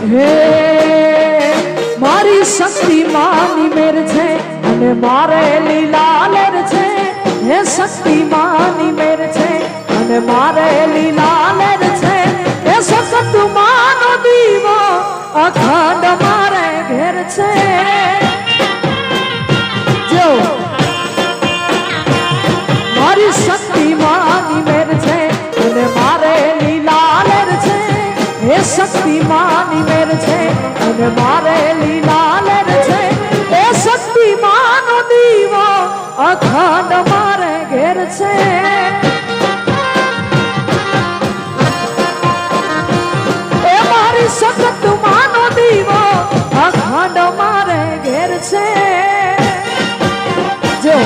હે મારી શક્તિ માની મેર છે અને મારે લીલા લેર છે હે શક્તિ માની મેર છે અને મારે લીલા લેર છે હે સતત માનો દીવો અખંડ મારે ઘેર છે જો મારી શક્તિ માની મેર છે અને મારે લીલા લેર છે હે શક્તિ માની મેર છે અને મારે લીલા લેર છે હે શક્તિ માનો દીવો અખંડ મારે ઘેર છે એ મારી સખત માનો દીવો અખંડ મારે ઘેર છે જો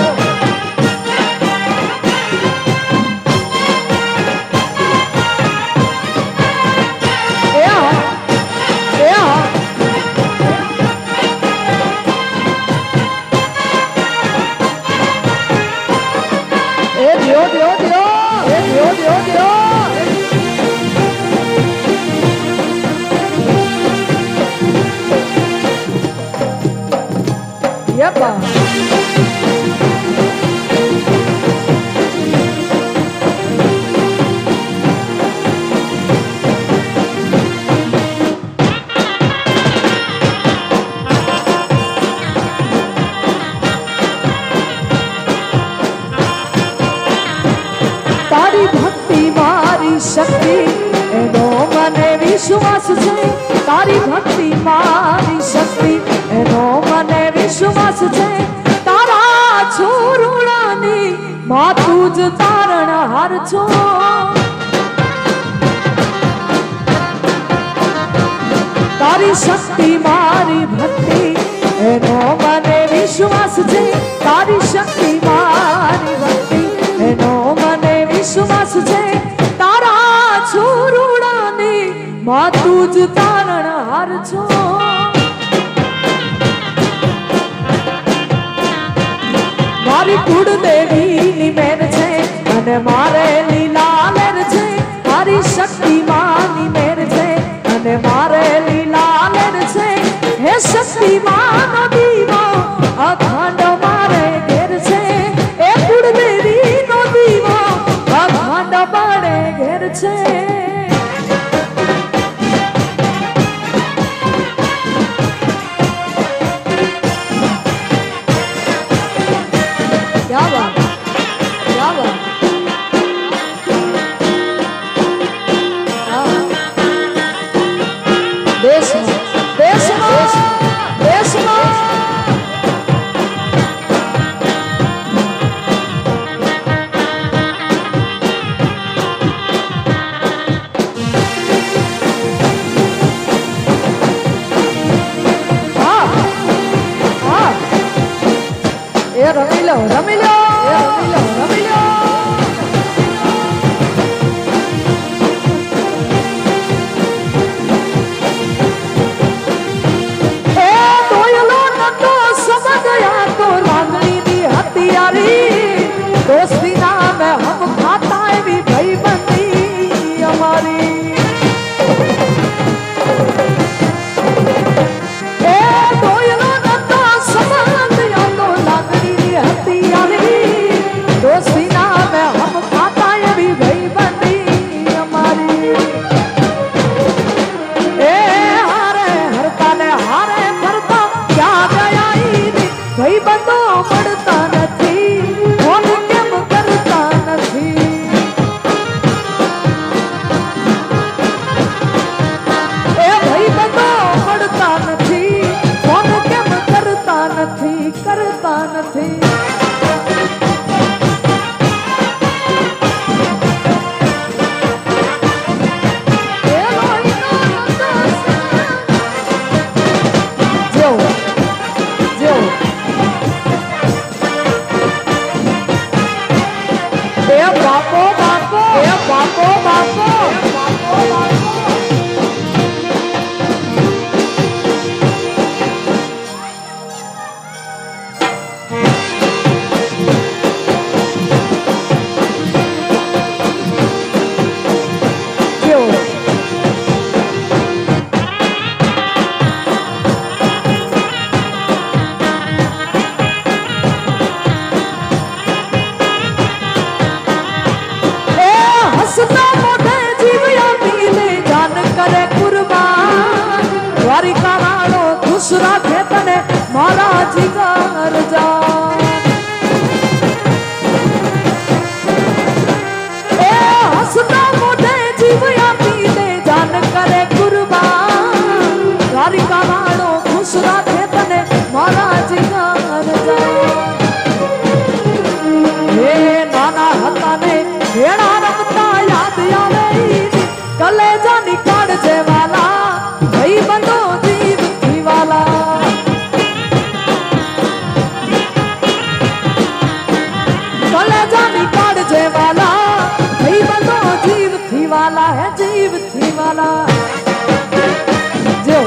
તારી ભક્તિ મારી શક્તિ એનો મને વિશ્વાસ છે તારી ભક્તિ મારી શક્તિ એનો મને વિશ્વાસ છે તારા છોરુણાની માતું જ તારણહાર છો તારી શક્તિ મારી ભક્તિ એનો મને વિશ્વાસ છે તારી શક્તિ મારી ભક્તિ એનો મને વિશ્વાસ છે તારા છોરુણાની માતું જ તારણહાર છો મારી કુળદેવીની મેર છે અને મારે લીલા લેર છે મારી શક્તિ માની મેર છે અને મારે લીલા લેર છે હે શક્તિ માનો દીવો અખંડ મારે ઘેર છે એ કુળદેવીનો દીવો અખંડ મારે ઘેર છે क्या बात क्या बात देश में देश में देश में हाँ हाँ ये रमी लो रमी लो रमी लो ए दोयलो नतो समझया तो रागनी दी हथियारी दोस्ती नाम हम खाता है भी भाई बंदी हमारी ए दोयलो नतो समझया तो रागनी दी हथियारी દ્વારિકા વાળો ખુશ રાખે તને મારા જીગર જાન એ હસતા મોઢે જીવ આપી દે જાન કરે કુરબાન દ્વારિકા વાળો ખુશ રાખે તને મારા જીગર જાન હે નાના હતા ને ભેળા રમતા યાદ આવે કલેજાની કાઢજે વાલા ભાઈ બંધો જીવથી વાલા કલેજાની કાઢજે વાલા ભાઈ બંધો જીવથી વાલા હે જીવથી વાલા જો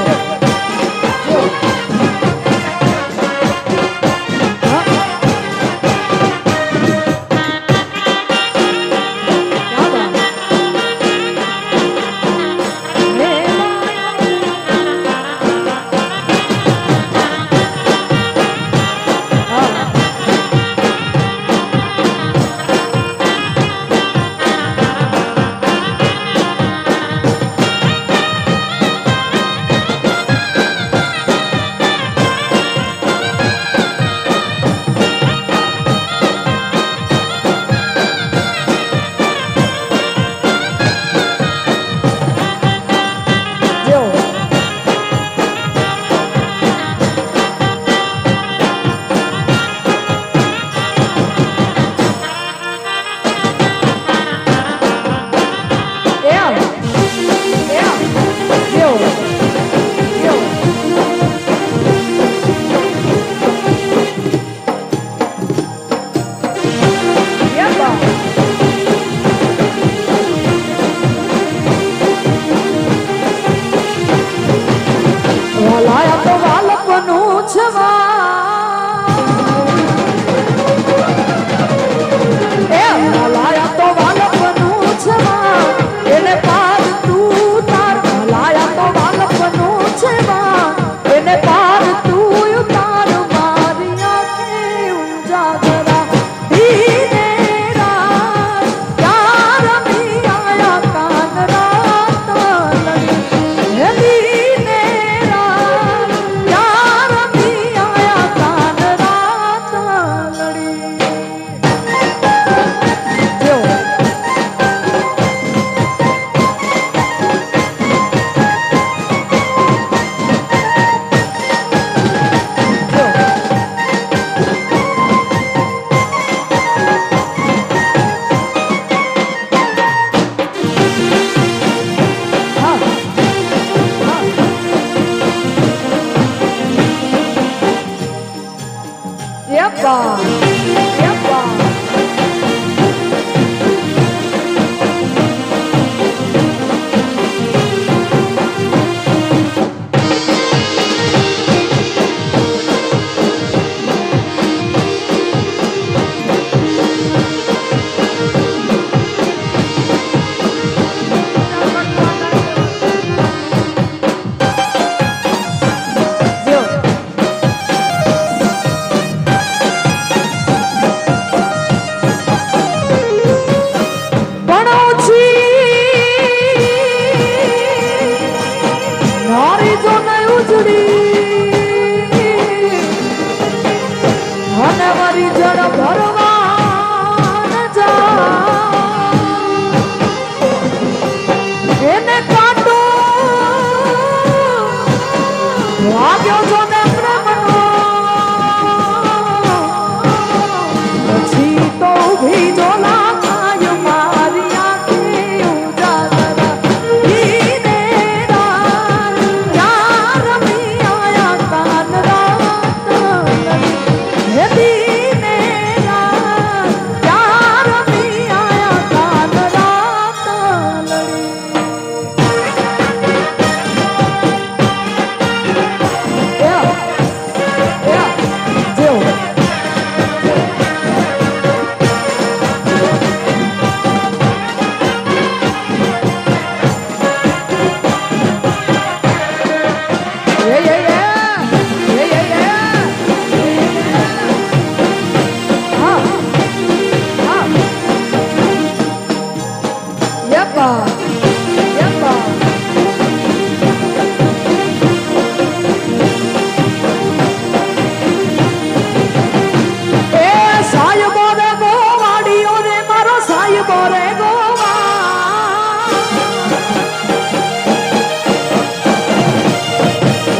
Yeah.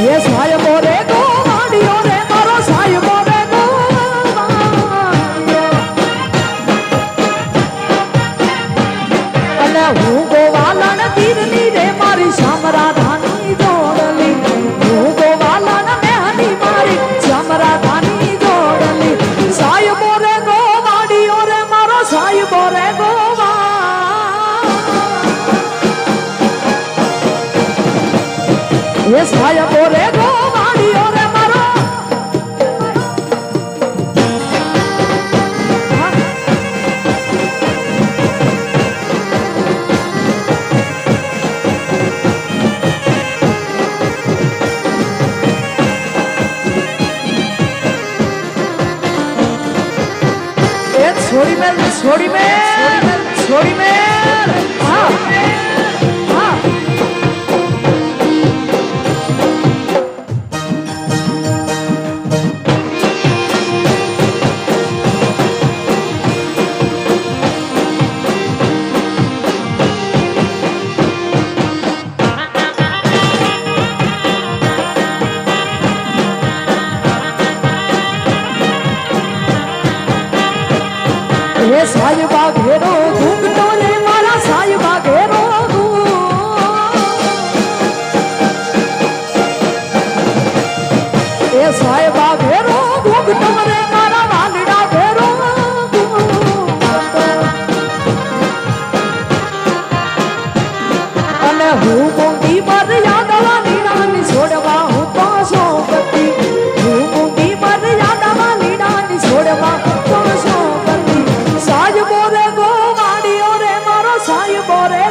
એ સાહેબો રે ગોવાળિયો રે મારો સાહેબો રે અને હું ગોવાલણ તીરની રે મારી શામરાધાની જોડલી હું ગોવાલણ મેહની મારી શામરાધાની જોડલી સાહેબો રે ગોવાળિયો રે મારો સાહેબો રે એ સાહેબો રે ગોવાળિયો રે મારો એ છોડી મેલ છોડી મેલ છોડી મેલ હા હા એ સાહેબા ઘેરો ઘૂંઘટો રે મારા સાહેબા ઘેરો એ સાહેબા ઘેરો ઘૂંઘટો રે મારા વાલડા ઘેરો અને હું મૂંગી મર્યાદા લીડાની છોડવા હું તો સોપતિ હું મૂંગી મર્યાદા લીડાની છોડવા તો સોપતિ સાહેબો રે ગોવાળિયો રે મારો સાહેબો રે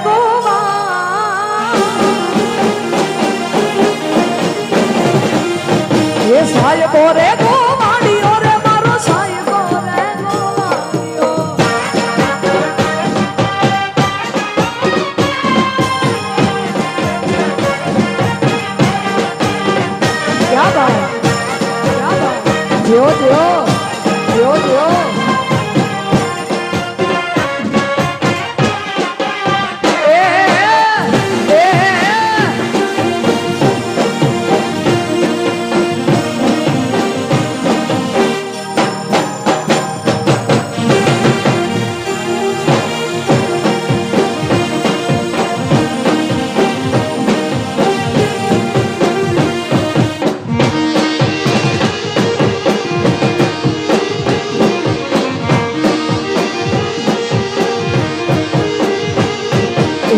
એ સાહેબો રે ગોવાળિયો રે મારો સાહેબો રે ગોવાળિયો ક્યાં બાત જો જો જો જો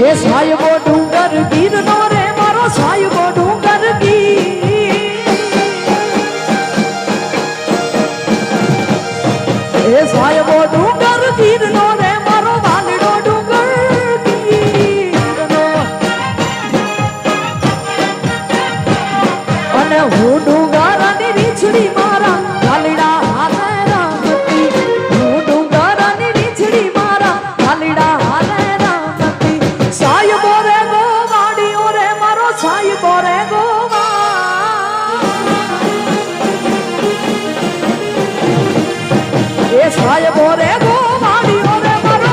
એ સાહેબો ડુંગર ગીર નો રે મારો સાહેબો ડુંગર ગીર એ સાહેબો ડુંગર ગીર નો રે મારો વાલડો ડુંગર ગીર નો અને હું ડુંગર ની રીછડી મારા વાલડા હાથે રમતી હું ડુંગર ની રીછડી મારા વાલડા હાથે સાહેબો રે ગોવાળિયો રે મારો સાહેબો રે એ સાહેબો રે ગોવાળિયો રે મારો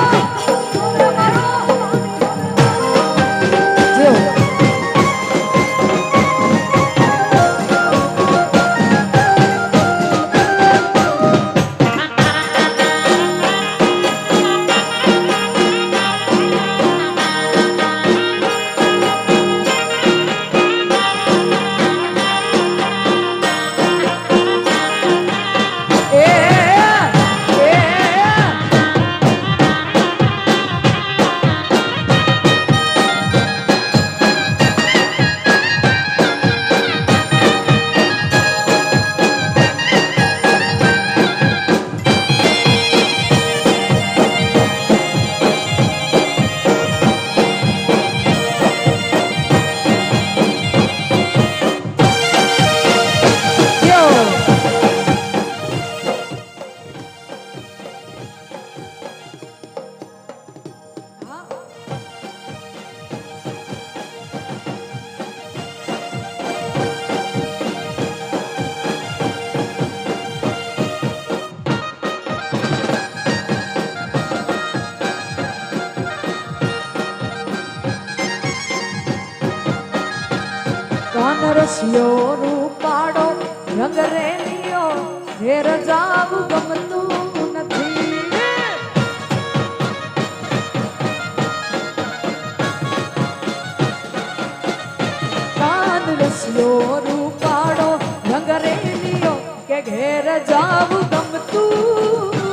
રસિયો રૂપાડો રંગરેલિયો ઘેર જાવું ગમતું નથી. કાન રસિયો રૂપાડો રંગરેલિયો કે ઘેર જાવું ગમતું નથી.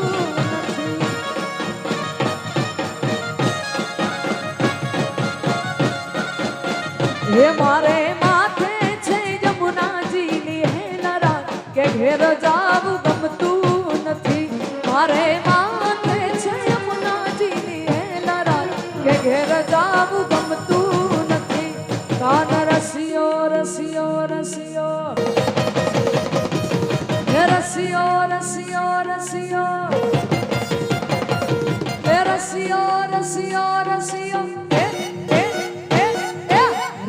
હે મારે માથે છે યમુનાજીની હેલરા કે ઘેર જાવું ગમતું નથી. મારે માથે છે યમુનાજીની હેલરા કે ઘેર જાવું ગમતું નથી. કાન રસિયો રસિયો રસિયો હે રસિયો રસિયો રસિયો હે રસિયો રસિયો રસિયો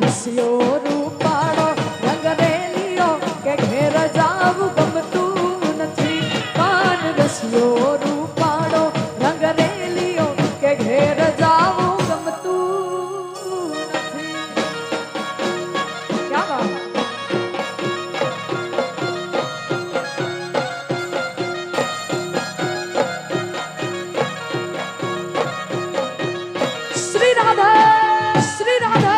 રસિયો રૂપાળો રંગરેલિયો કે ઘેર જાવું ગમતું નથી. કાન રસિયો રૂપાળો રંગરેલિયો કે ઘેર જાવું ગમતું નથી. ક્યાં વાત શ્રી રાધા શ્રી રાધા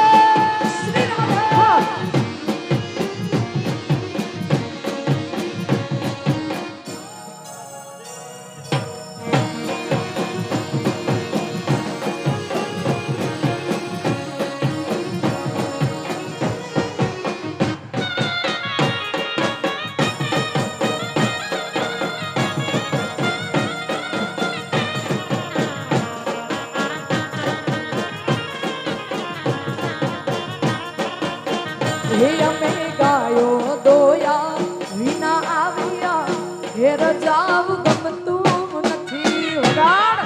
અમે ગાયો દોયા વિના આવ્યા ઘેર જાવું ગમતું નથી. વગાડ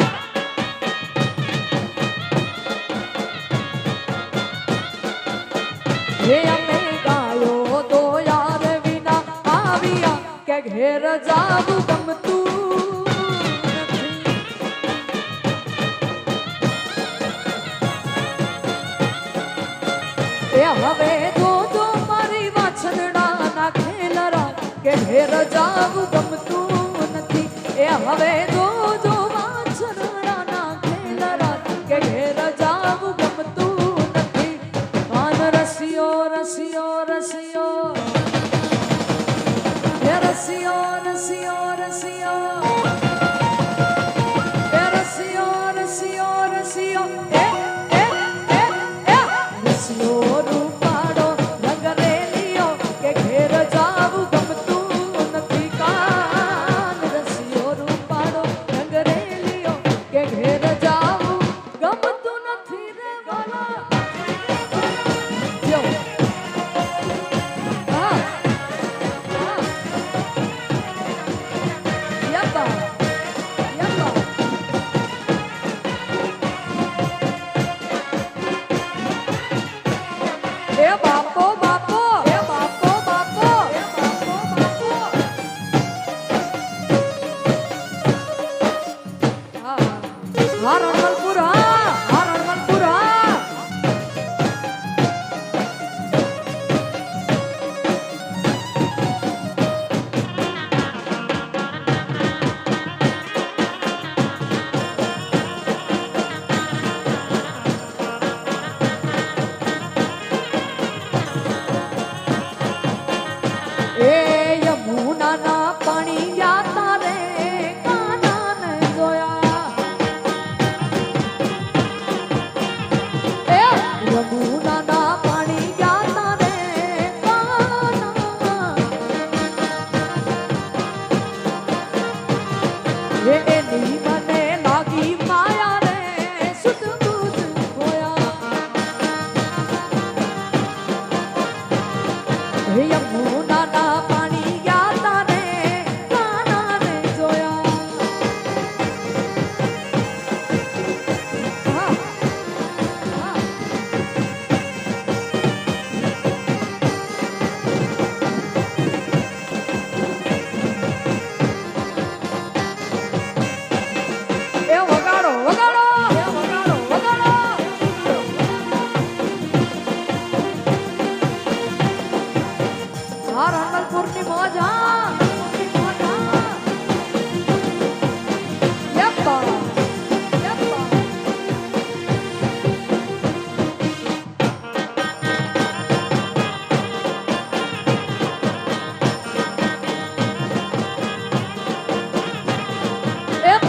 હે અમે ગાયો દોયા રે વિના આવ્યા કે ઘેર જાવું ગમતું નથી. એ હવે કે ઘેર જાવું ગમતું નથી. એ હવે જો વાછરડા ના ખેલરા કે ઘેર જાવું ગમતું નથી. કાન રસિયો રસિયો રસિયો હે રસિયો રસિયો રસિયો હે રસિયો રસિયો રસિયો રસિયો રૂપાડો રંગરેલિયો કે ઘેર જાવું આ રંગલપુરની મોજ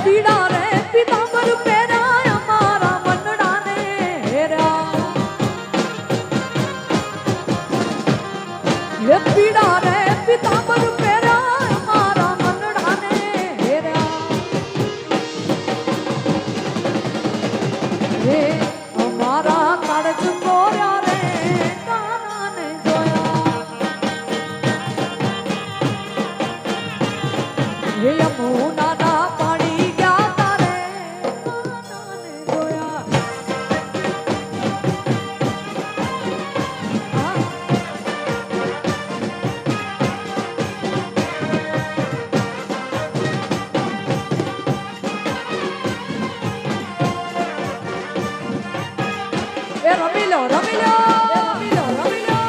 પીડા રે પિતાંબર પહેરાય અમારા મનડાને હેરા એ પીડા રે પિતાંબર પહેરાય અમારા મનડાને હેરા હે અમારા કાળજ કોર્યા રે કાનાને જોયા હે યમુના રમી લો રમી લો રમી લો રમી લો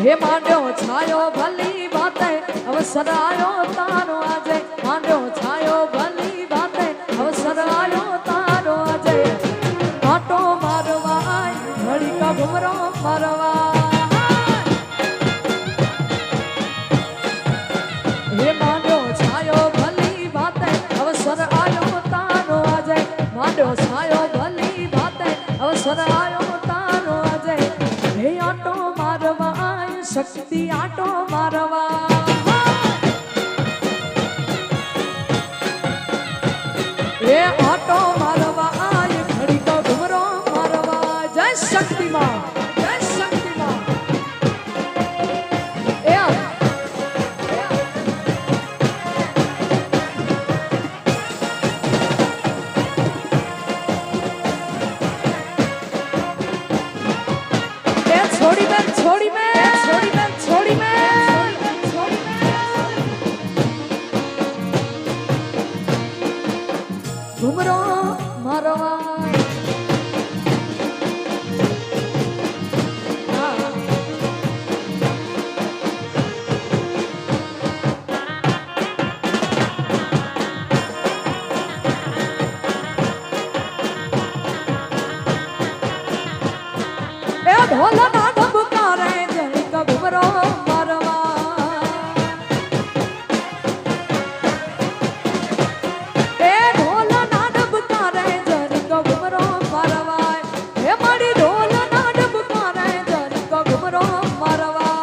હે માંડ્યો છાયો ભલી વાતે અવસર આયો તારો આજે માંડ્યો છાયો ભલી વાતે અવસર આયો તારો આજે આટો મારવા ઘડી કા ઘુમરો મારવા હે માંડ્યો છાયો ભલી વાતે અવસર આયો તારો આજે માંડ્યો છાયો ભલી વાતે અવસર આયો તારો આજે હે આટો મારવા શક્તિ આટો મારવા એ આટો મારવા આય ઘડી કો ઘુમરો મારવા જય શક્તિમાં જય શક્તિમાં છોડી મેં છોડી મેં છોડી મેં છોડી મેં ઘુમરો મારવા ઢોલ ના ધબકારે જઈ કા ઘુમરો મારવા એ ઢોલ ના ધબકારે જઈ કા ઘુમરો મારવા એ મારી ઢોલ ના ધબકારે જઈ કા ઘુમરો મારવા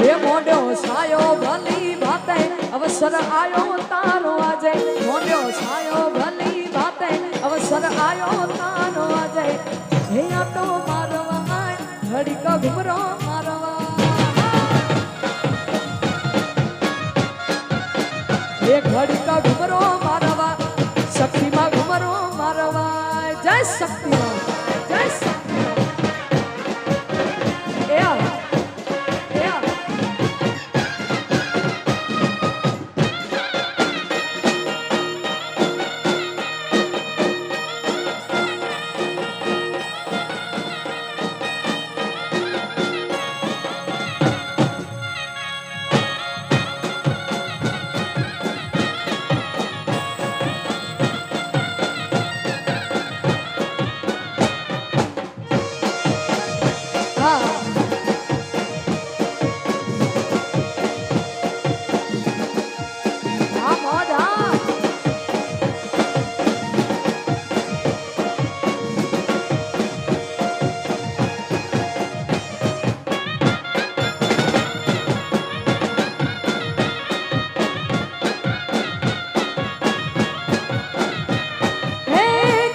એ મોઢો છાયો ભલી વાતે અવસર આયો તારો આજે મોઢો છાયો ભલી વાતે અવસર આયો તારો આજે હે આટો મારવા ઘડી કા ઘુમરો મારવા હે ઘડી કા ઘુમરો મારવા શક્તિમાં ઘુમરો મારવા જય શક્તિમાં જય શક્તિમાં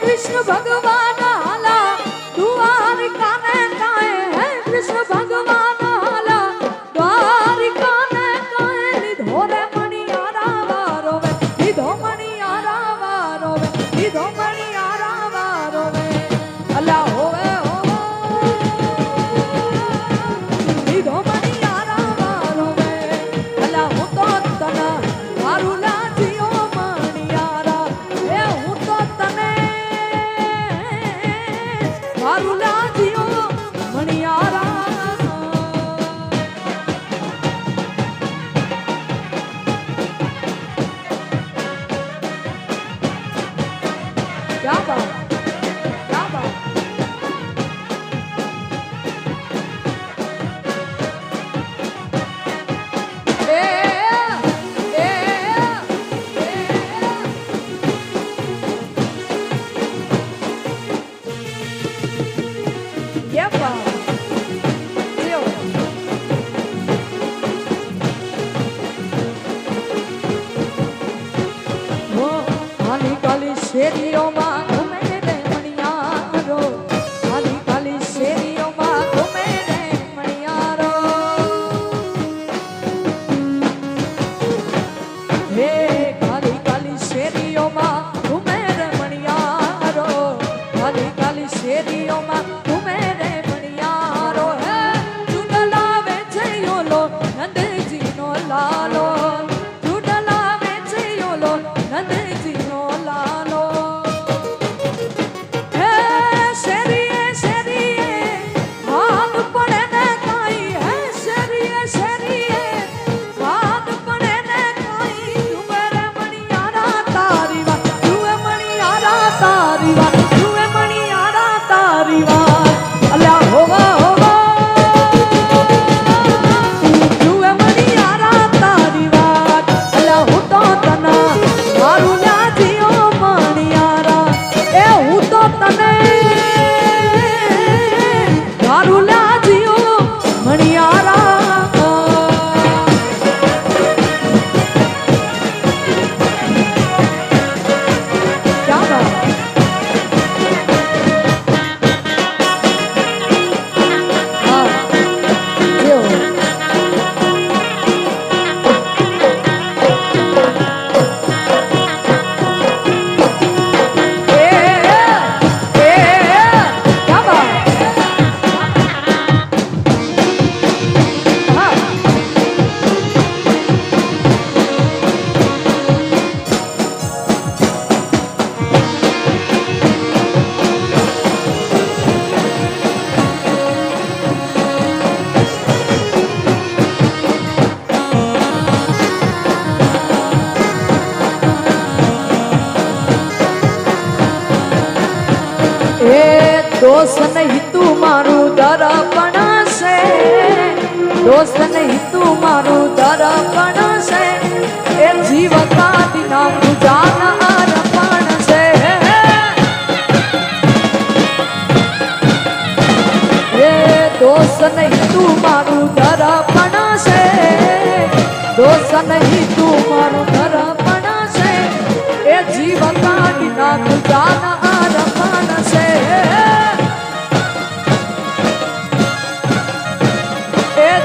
कृष्ण भगवान हाला द्वारिका में काए है कृष्ण भगवान हाला द्वारिका में काए निधोरे मणियारा वारोवे निधो मणियारा वारोवे निधो मणियारा क्या बात क्या बात શેરીઓમાં ઘૂમે રે મણિયારો ખાલી ખાલી શેરીઓમાં ઘૂમે રે મણિયારો હે ખાલી ખાલી શેરીઓમાં ઘૂમે રે મણિયારો ખાલી ખાલી શેરીઓમાં ઘૂમે રે મણિયારો હે ચૂડલાવે છે ઓલો નંદજીનો લાલો ચૂડલાવે છે ઓલો નંદજીનો લાલો दोस्त नहीं तू मारू दर्पण से दोस्त नहीं तू मारू दर्पण से ए जीव का दिना जान अर्पण से ए दोस्त नहीं तू मारू दर्पण से दोस्त नहीं तू मारू दर्पण से ए जीव का दिना जान अर्पण से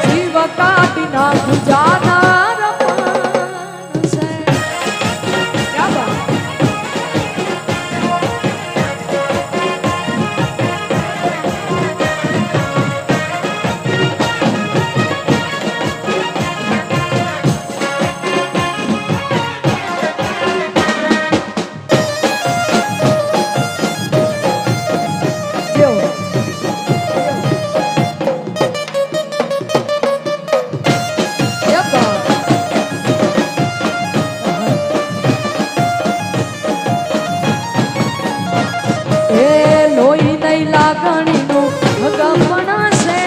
जीव का बिना गुजारा रमान से क्या बात લાગણીનું હગપણ છે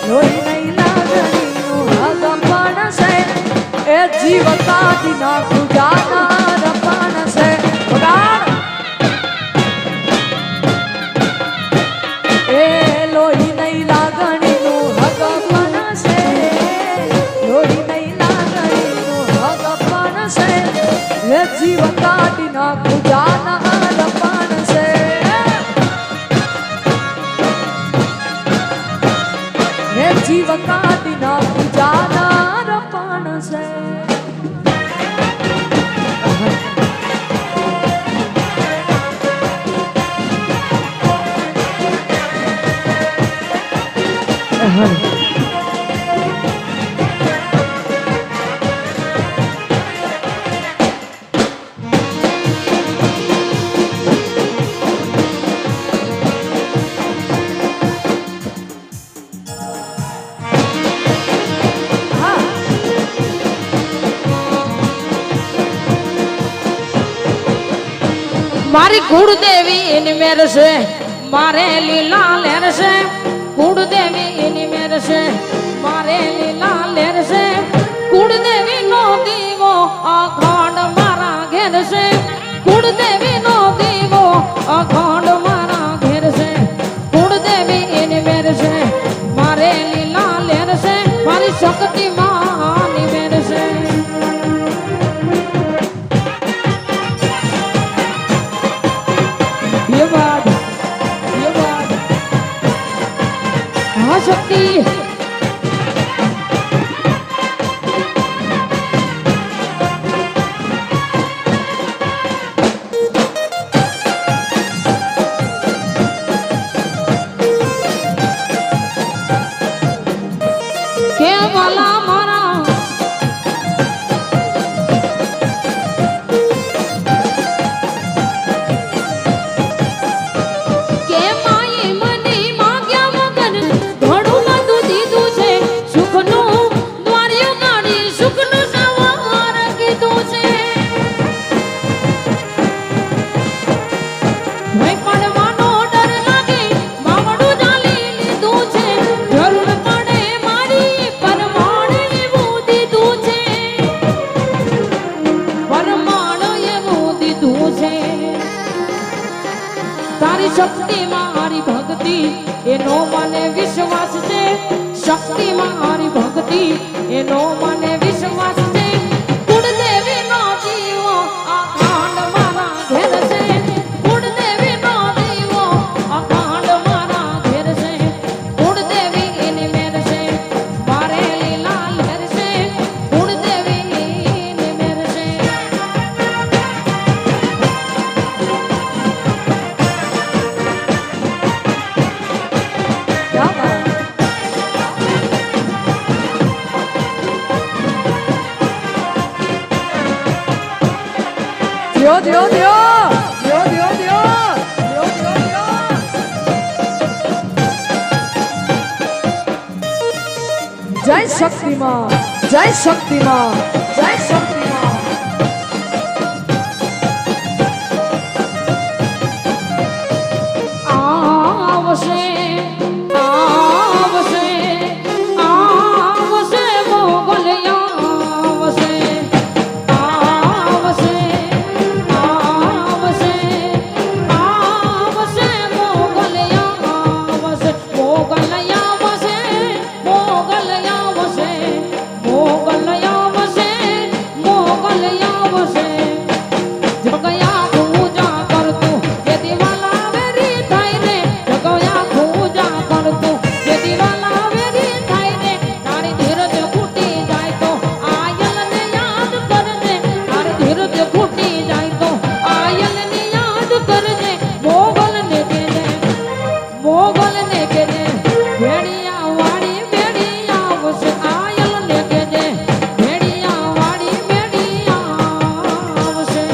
લોહી નહીં લાગણીનું હગપણ છે એ જીવ કાઢી નાખું જાનાર પણ છે એ લોહી નહીં લાગણીનું હગપણ છે લોહી નહીં લાગણીનું હગપણ છે એ જીવ કાઢી નાખું જાનાર પણ છે जीव का दिना जानार पण से મારી કુળદેવી એની મેર છે મારે લીલા લેર છે કુળદેવી એની મેર છે મારે લીલા લેર છે કુળદેવી નો દીવો અખંડ મારા ઘેર છે કુળદેવી નો દીવો અખંડ મારા ઘેર છે કુળદેવી એની મેર છે મારે લીલા લેર છે મારી શક્તિ માની મેર છે ये बात हाँ शक्ति के वाला मारा તારી શક્તિ મારી ભક્તિ એનો મને વિશ્વાસ છે શક્તિ મારી ભક્તિ એનો મને વિશ્વાસ છે કુળદેવી નો દીવો અખંડ મારા ઘેર છે કુળદેવી નો દીવો અખંડ મારા ઘેર છે કુળદેવી એની મેર છે મારે લીલા લેર છે કુળદેવી એની મેર છે દિયો દિયો દિયો દિયો દિયો દિયો દિયો દિયો દિયો જય શક્તિમાં જય શક્તિમાં જય શક્તિમાં આવશે આવશે આવશે મોગલિયા આવશે આવશે આવશે આવશે મોગલિયા આવશે મોગલિયા આવશે મોગલિયા આવશે મોગલિયા આવશે મોગલિયા આવશે જગયા પૂજા કરતું જે દિવાલા વેરી થાય રે જગયા પૂજા કરતું જે દિવાલા વેરી થાય રે તારી ધીરજ ખૂટી જાય તો આયલને યાદ કરજે તારી ધીરજ ખૂટી જાય તો આયલને યાદ કરજે મોગલને કહેજે ભેડિયા વાળી ભેડિયા આવશે આયલને કહેજે ભેડિયા વાળી ભેડિયા આવશે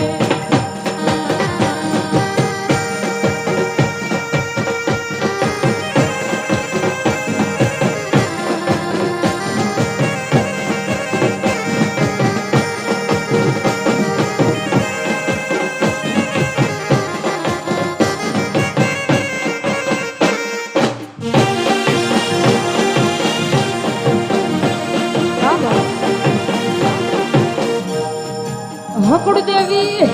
હકડ દેવી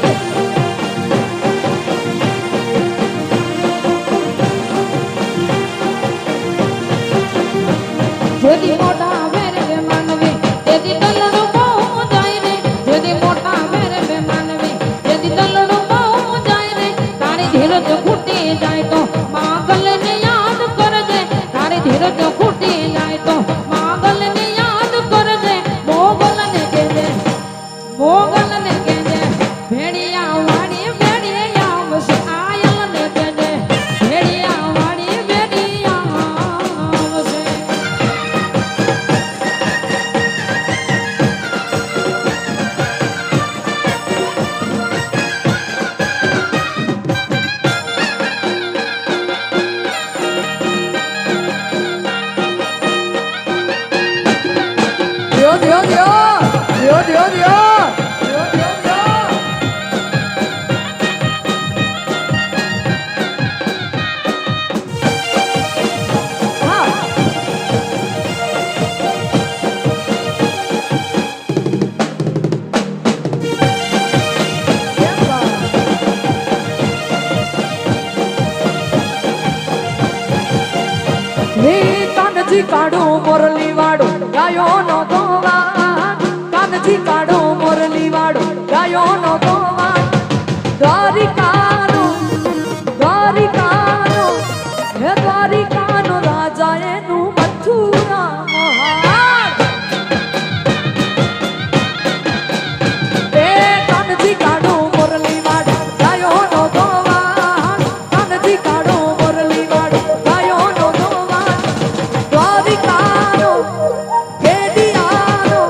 જેદી મોટા વેરે માનવી તેદી દલડું બહુ જાય રે જેદી મોટા વેરે માનવી તેદી દલડું બહુ જાય રે તારી ધીરજ ખૂટી જાય તો માગલને યાદ કરજે તારી ધીરજ ખૂટી જાય તો માગલને યાદ કરજે મોગલને કહેજે મોગલને કહેજે ભેડિયા વાળી ભેડિયા આવશે આયલને કહેજે ભેડિયા વાળી ભેડિયા આવશે હે કાનજી કાઢો મોરલી વાળો ગાયો નો ગોવાન કાનજી કાઢો મોરલી વાળો ગાયો નો ગોવાન દ્વારિકાનો દ્વારિકાનો હે દ્વારિકાનો રાજા એનું મથુરા મહાન હે કાનજી કાઢો મોરલી વાળો ગાયો નો ગોવાન કાનજી કાઢો મોરલી વાળો ગાયો નો ગોવાન દ્વારિકાનો કેડિયાનો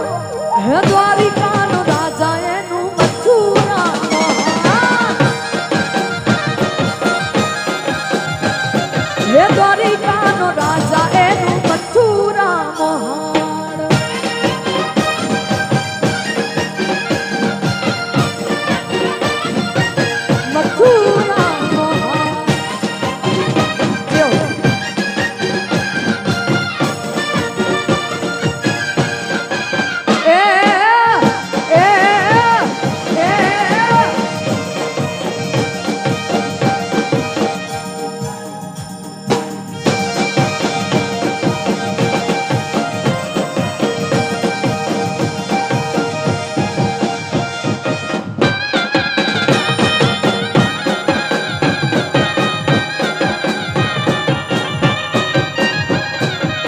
હે દ્વારિકાનો રાજા એનું મથુરા મહાન હે દ્વારિકાનો રાજા એનું મથુરા મહાન મથુરા મહાન જો એ એ એ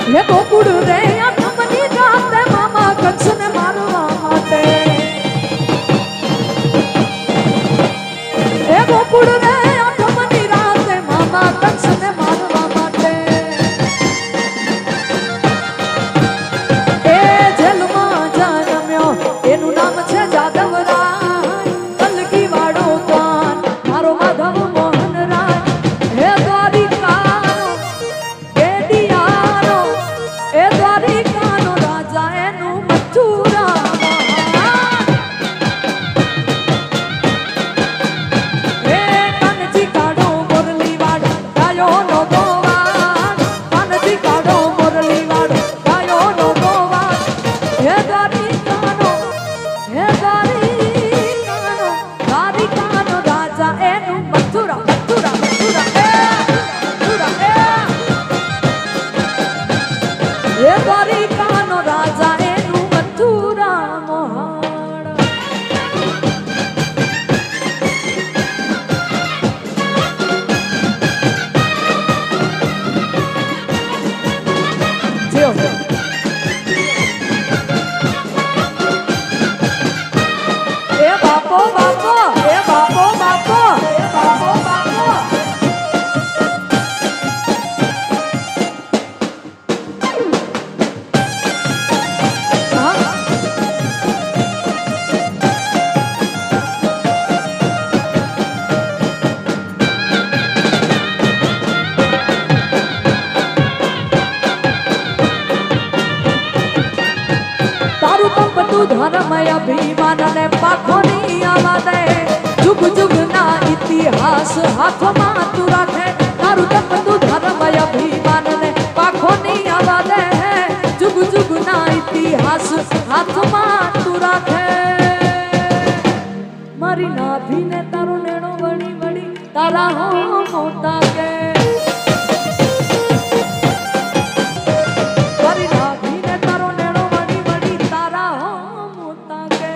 હે ગોકુળ રે આઠમની રાતે મામા કંસને મારવા માટે હે ગોકુળ રે આઠમની રાતે મામા કંસને મારવા માટે એ જેલમાં જન્મ્યો એનું નામ છે જાદવરાય કલકી વાળો કાન મારો માધવ મોહન રાય હે દ્વારિકાનો કેડિયાનો એ દ્વારિકાનો રાજા એનું મથુરા મહાન હે કાનજી કાઢો મોરલી વાળો ગાયો નો ગોવાન કાનજી કાઢો મોરલી વાળો ગાયો નો ગોવાન હે દ્વારિકાનો દ્વારિકાનો રાજા એનું મથુરા મથુરા મથુરા હે દ્વારિકાનો રાજા એનું મથુરા મહાન જીઓ એ બાપો બાપો એ બાપો બાપો એ બાપો બાપો હા તારું તો બધું ધર્મય અભિમાન ને પાખોની આવાદે જુગ જુગ ના ઇતિહાસ હાથમાં તું રાખે તારું તો બધું ધર્મય અભિમાન ને પાખોની આવાદે જુગ જુગ ના ઇતિહાસ હાથમાં તું રાખે મારી નાભીને તારો નેણો વળી વળી તારા હો મોટા કે મારી નાભીને તારો નેણો વળી વળી તારા હો મોટા કે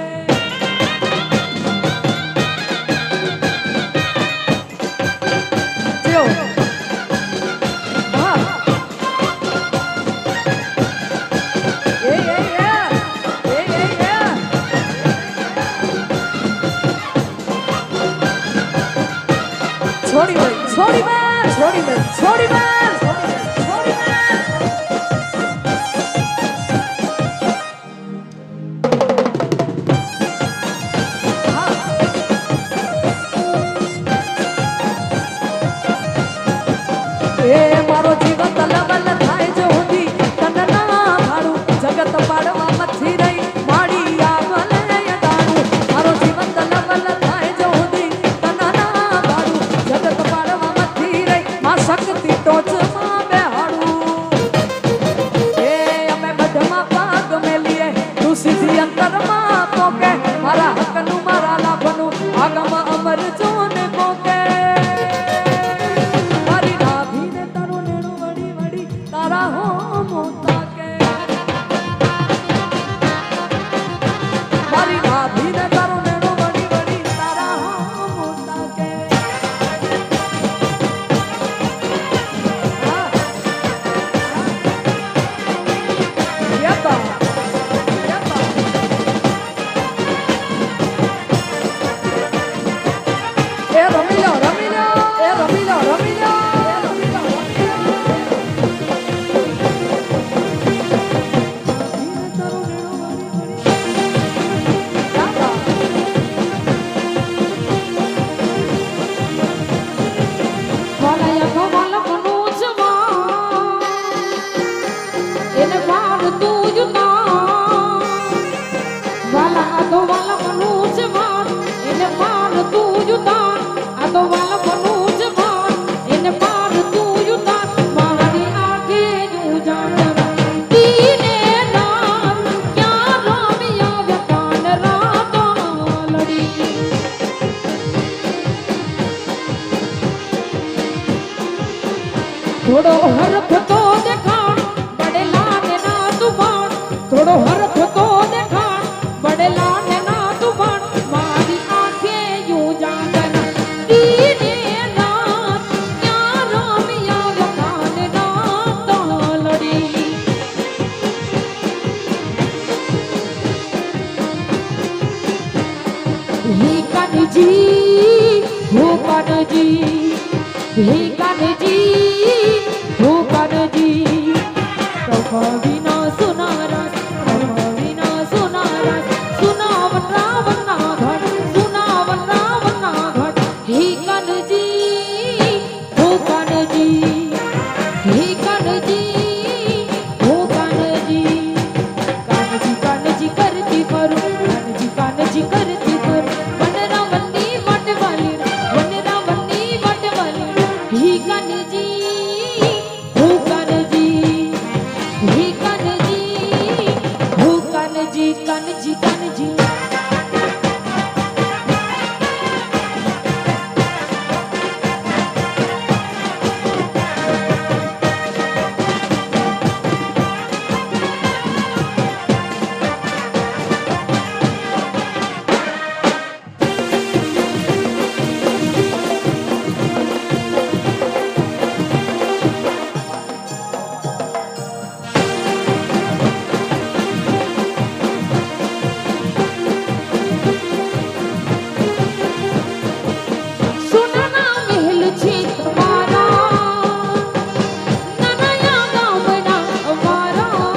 જો હા એ છોડી મેં છોડી મેં છોડી મેં છોડી મેં છોડી મેં એ મારો જીવન તલવલ થાય જો હતી તન ના ભાડું જગત પાડવા મથી રહી માડી આવલે ડાણું મારો જીવન તલવલ થાય જો હતી તન ના ભાડું જગત પાડવા મથી રહી માં શક્તિ ટોચ થોડો હરખ તો દેખાણ બડેલા ને ના તુફાન થોડો હરખ તો દેખાણ બડેલા ને ના તુફાન મારી આંખે યુ જાગના દીને નાથ ક્યાં રમિયા વખાન ના તાલડી હી કાનજી હો કાનજી હે કાનજી હો કાનજી તમ વિના સુનારસ તમ વિના સુનારસ સુનાવન રાવણ ના ઘટ સુનાવન રાવણ ના ઘટ હે કાનજી હો કાનજી હે કાનજી હો કાનજી કાનજી કાનજી કરતી ફરું કાનજી કાનજી કરતી ફરું વનરાવનની વટવાલી વનરાવનની વટવાલી હી કાનજી હો કાનજી હી કાનજી હો કાનજી કાનજી કાનજી સોનાના મહેલ છે તમારા નાનાયા ગામના અમારા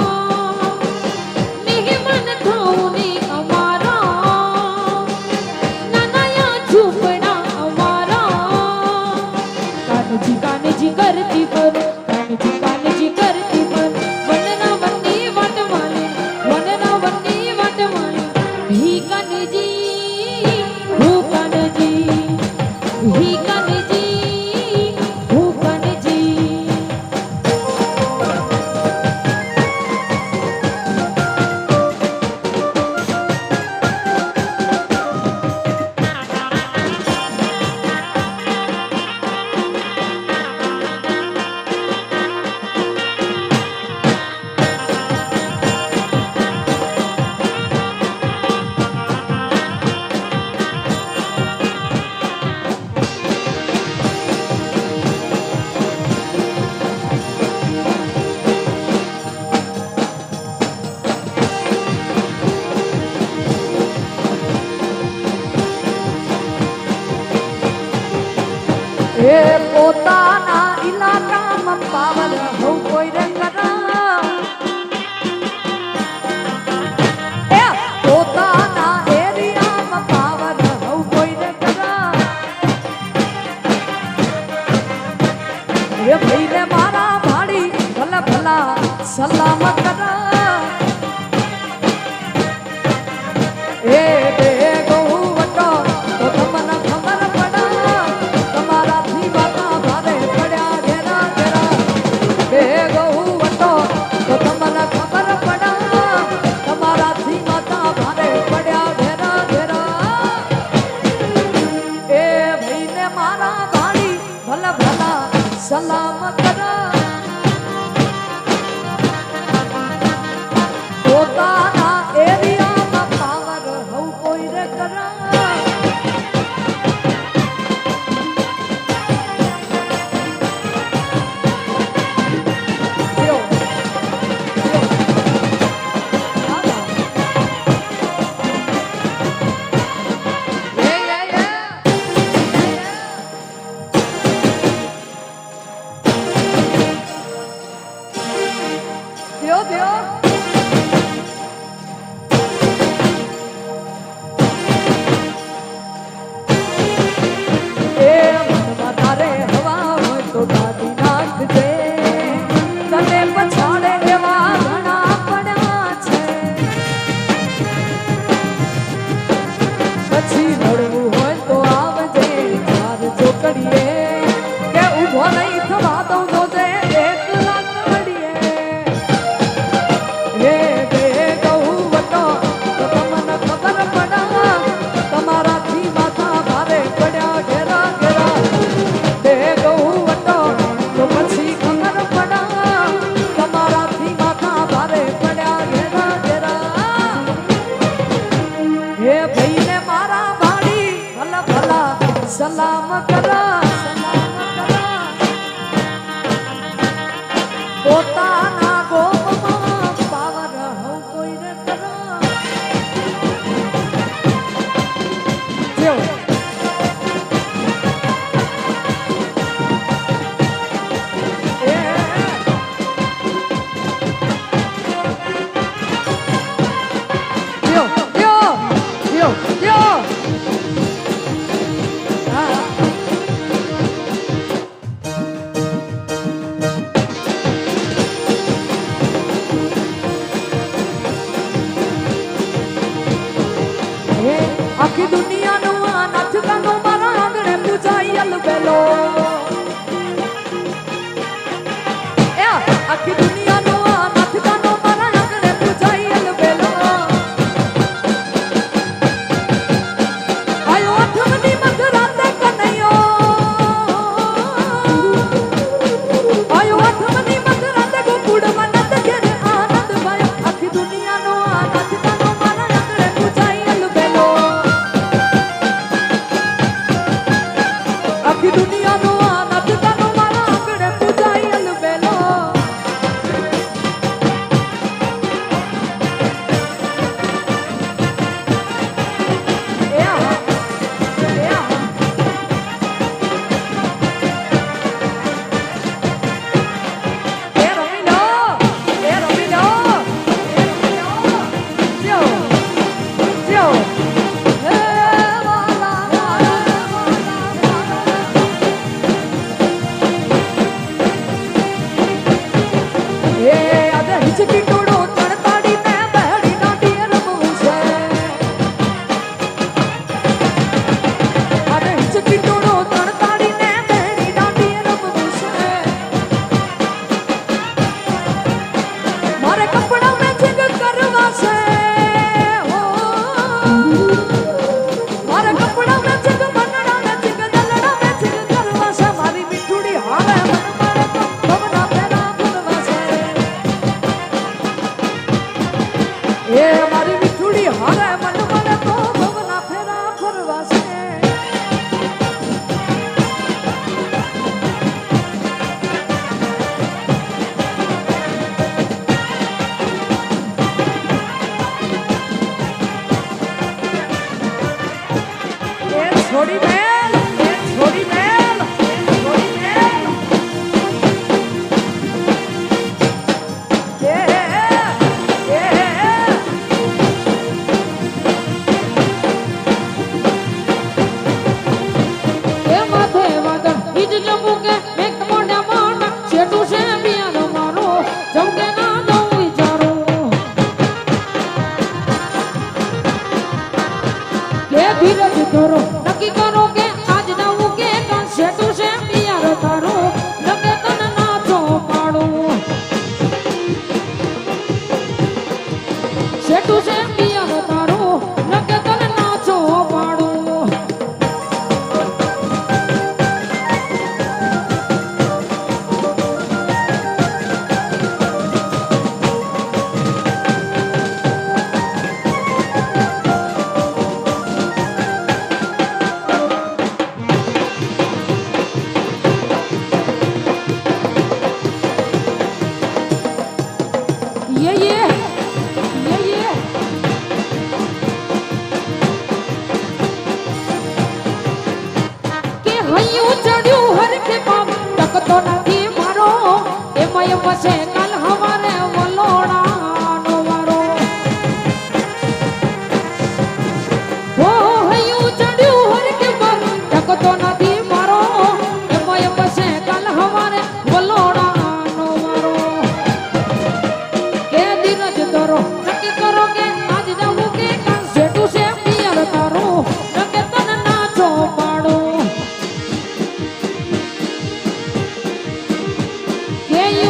મહેમાન થાઓને અમારા નાનાયા ઝૂંપડા અમારા કાનજી કાનજી કરતી ફરું કાનજી કાનજી કરતી ફરું વનરાવનની વટવાલી વનરાવનની વટવાલી હી કાનજી હો કાનજી હી કાનજી હો કાનજી એ પોતાના ઇલાકામાં પાવર હું કોઈ રે કરા એ પોતાના એરિયામાં પાવર હું કોઈ રે કરા એ ભાઈને મારા ભાડી ભલે ભલા સલામ કરા એ બે ગૌ વટો તો તમને ખબર પડા તમારાથી વાતા ભારે પડ્યા ઘેરા ઘેરા બે ગૌ વટો તો તમને ખબર પડા તમારાથી વાતા ભારે પડ્યા ઘેરા ઘેરા એ ભાઈને મારા ભાડી ભલે ભલા સલામ કરા પોતાના એરિયામાં પાવર હું કોઈ રે કરા યો, યો. હાલો. દ્યો દ્યો એ મનમાં તારે હવા હોય તો ગાડી નાખજે તને પછાડે એવા ઘણા પડ્યા છે પછી રડવું હોય તો આવજે ચાર ચોકડીએ કે ઊભો નહીં થવા દઉં જોજે એક લાખ મળીએ હે બે ગૌ વટો તો તમને ખબર પડા તમારાથી માથા ભારે પડ્યા ઘેરા ઘેરા બે ગૌ વટો તો પછી ખબર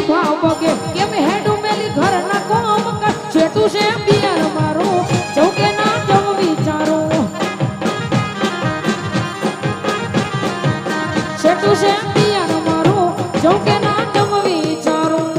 ભાવ બગે કેમ હેડું મેલી ઘર ના કોમ કર છેટું છે પિયર મારું ચૌકે ના જવું વિચારું છેટું છે પિયર મારું ચૌકે ના જવું વિચારું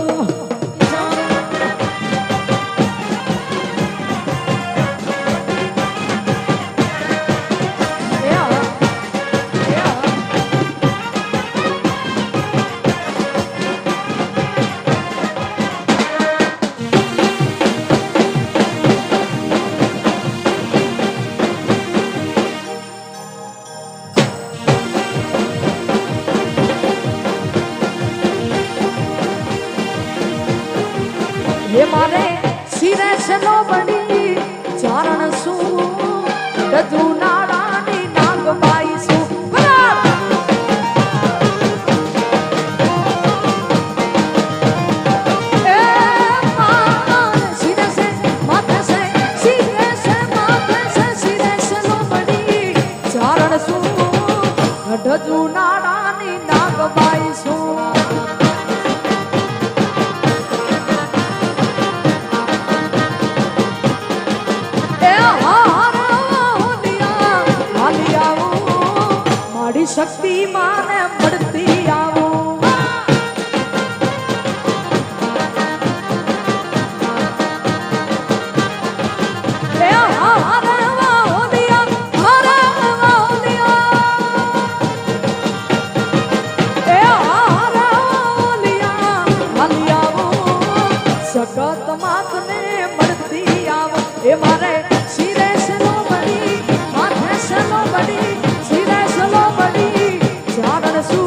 હે મારે શિરે સલો બડી ચારણ શું ગજુ નારાની નાગબાઈ શું એ મારે શિરે સે માથે સે શિરે સે માથે સે શિરે સલો બડી ચારણ શું ગજુ નારાની નાગબાઈ શું શક્તિ માને મળતી આવો એ હારે વાલિયા હારે વાલિયા એ હારે વાલિયા હાલિયાવો સગત માતને મળતી આવો એ મારે શિરે સલો બડી માથે સલો બડી શિરે સલો બડી ચારણ શું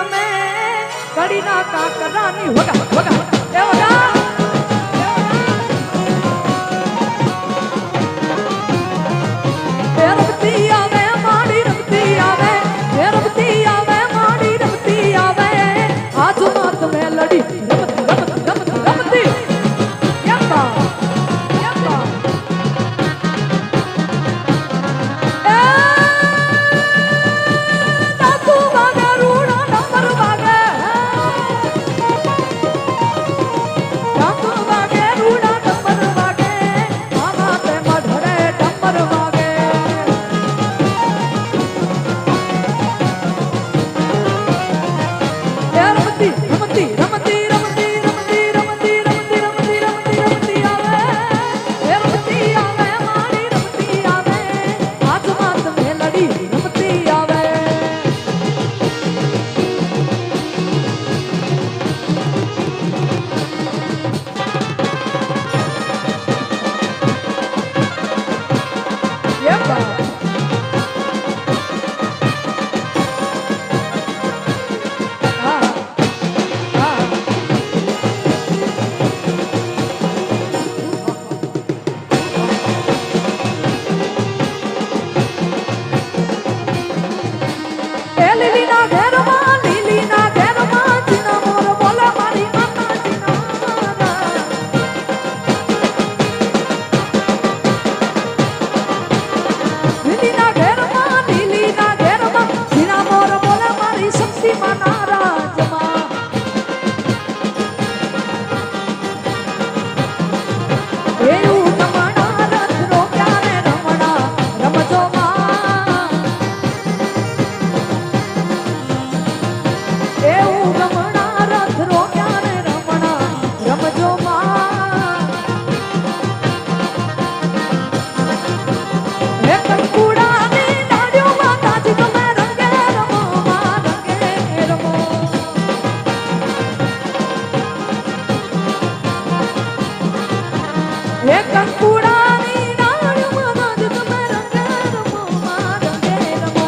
અમે કડીના કાકરાની વગા વગા એ વગા રમતી આવે માડી રમતી આવે રમતી આવે માડી રમતી આવે આજમાં તમે લડી રમતી રમતી રમતી રમતી યપ્પા યપ્પા એ નાકુ વાગે રૂડા નંબર વાગે નાકુ વાગે રૂડા નંબર વાગે મામા તે મઢડે નંબર વાગે રમતી રમતી રમતી રમતી રમતી રમતી રમતી રમતી રમતી રમતી આવે રમતી આવે મારી રમતી આવે આજમાં તમે લડી રમતી આવે યપ્પા લીલીના ઘેરમાં જીના મોર બોલે મારી માતા જીના લીલીના ઘેરમાં જીના મોર બોલે મારી શક્તિ માના રાજમાં એવું રમણા રથ રોક્યા ને રમણા રમજો માં એવું રમણા રથ રોક્યા ને રમણા રમજો માં હે કંકુડાની ડાળીઓ માતાજી તમે રંગે રમો માં રંગે રમો હે કંકુડાની ડાળીઓ માતાજી તમે રંગે રમો માં રંગે રમો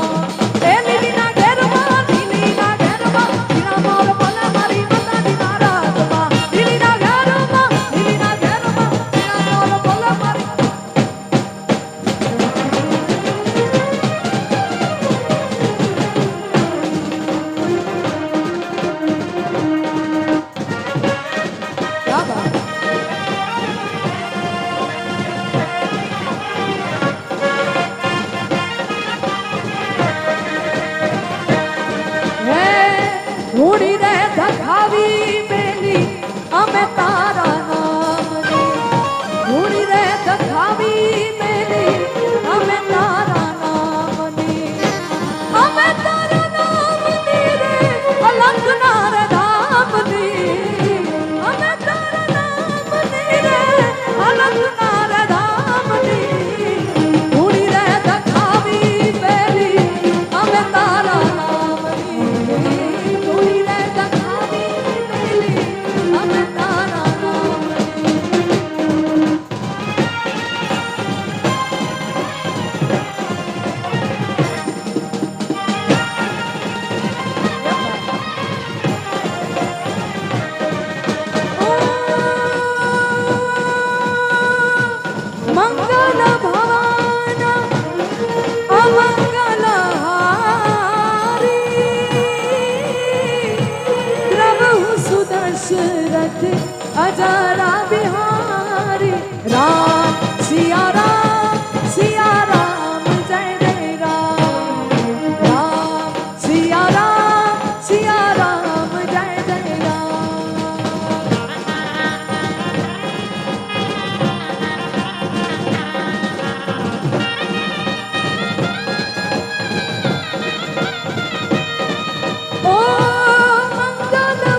એ લીલીના ઘેરમાં જીના મોર બોલે મારી માતાજી ના રાજમાં લીલીના ઘેરમાં જીના મોર બોલે મારી ક્યા બાત હે ઉડી રે ધખાવી મેલી અમે તારા નામની ઉડી રે ધખાવી મેલી અમે તારા નામની અમે તારા નામની રે અલંકના રે ધામની અમે તારા નામની રે અલંકના રે ધામની ઉડી રે ધખાવી મેલી અમે તારા નામની ઉડી રે ધખાવી મેલી અમે તારા નામની મંગલ ભવન અમંગલ હારી પ્રભુ સુદશરથ અજરા બિહારી રામ સિયા રામ જય જય રામ રામ સિયા રામ જય જય રામ ઓ મંગલ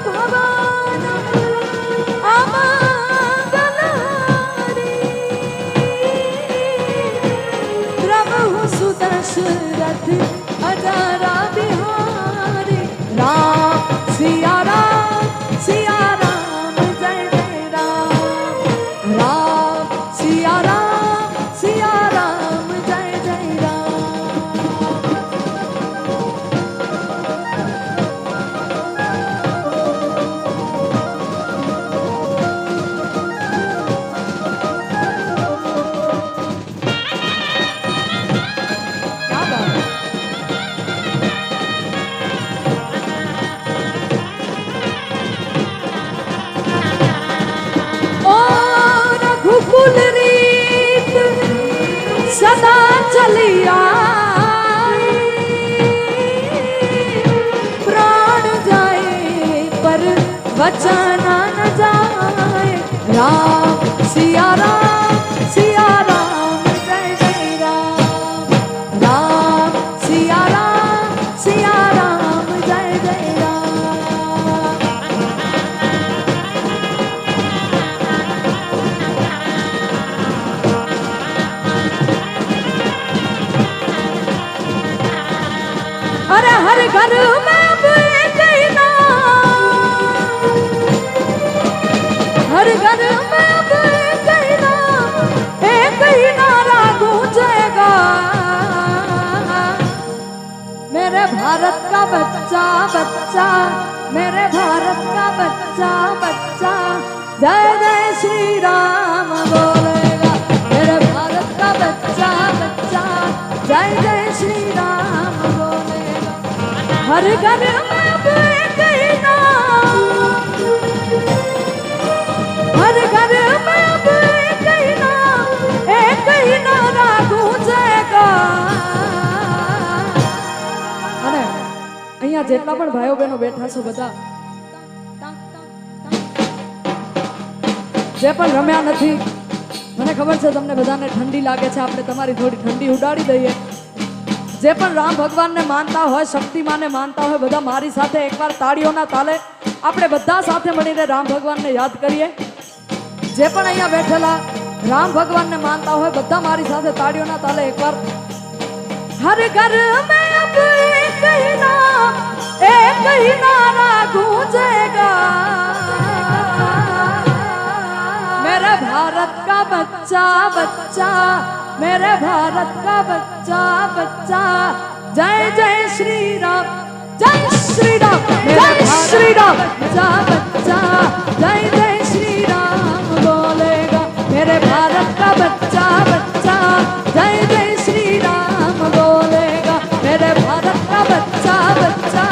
ભવન અમંગલ वचन न जाए। राम सिया राम जय जय राम। राम सिया राम जय जय राम। अरे हर घर में अब एक ही नाम, हर घर में अब एक ही नारा गूंजेगा। मेरे भारत का बच्चा बच्चा, मेरे भारत का बच्चा बच्चा जय जय श्री राम बोलेगा। मेरे भारत का बच्चा बच्चा जय जय श्री राम बोलेगा। हर घर में अब एक ही नाम, हर घर में अब एक ही नारा गूंजेगा। અને અહીંયા જેટલા પણ ભાઈઓ બહેનો બેઠા છો બધા જે પણ રમ્યા નથી, મને ખબર છે તમને બધાને ઠંડી લાગે છે, આપણે તમારી થોડી ઠંડી ઉડાડી દઈએ। જે પણ રામ ભગવાનને માનતા હોય, શક્તિમાને માનતા હોય, બધા મારી સાથે એકવાર તાળીઓના તાલે આપણે બધા સાથે મળીને રામ ભગવાનને યાદ કરીએ। જે પણ અહીંયા બેઠેલા રામ ભગવાનને માનતા હોય બધા મારી સાથે તાળીઓના તાલે એકવાર। हर घर में अब एक ही नारा गूंजेगा। मेरे भारत का बच्चा बच्चा, मेरे भारत का बच्चा बच्चा जय जय श्री राम, जय श्री राम, जय श्री राम। बच्चा बच्चा जय जय श्री राम बोलेगा। मेरे भारत का बच्चा बच्चा जय जय श्री राम बोलेगा। मेरे भारत का बच्चा बच्चा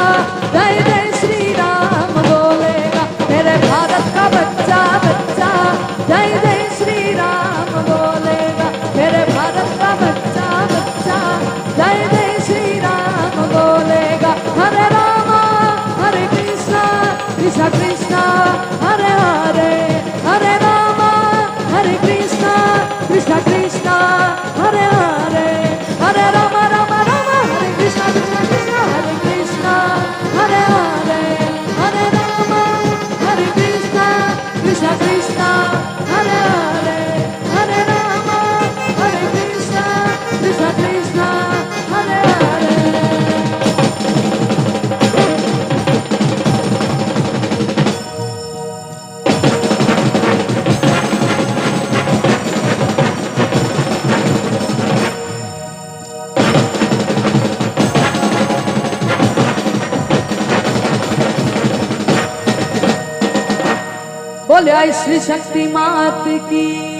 जय जय श्री राम बोलेगा। मेरे भारत का बच्चा बच्चा जय जय श्री राम बोलेगा। मेरे भारत का बच्चा बच्चा जय जय श्री राम बोलेगा। हरे राम हरे कृष्णा कृष्णा कृष्णा हरे हरे, हरे राम हरे कृष्णा कृष्णा कृष्णा हरे हरे, हरे राम राम राम हरे कृष्णा कृष्णा कृष्णा हरे कृष्णा हरे हरे, हरे राम हरे कृष्णा कृष्णा कृष्णा हरे हरे, हरे राम हरे कृष्णा कृष्णा कृष्णा हरे हरे। बोले श्री शक्ति मात की।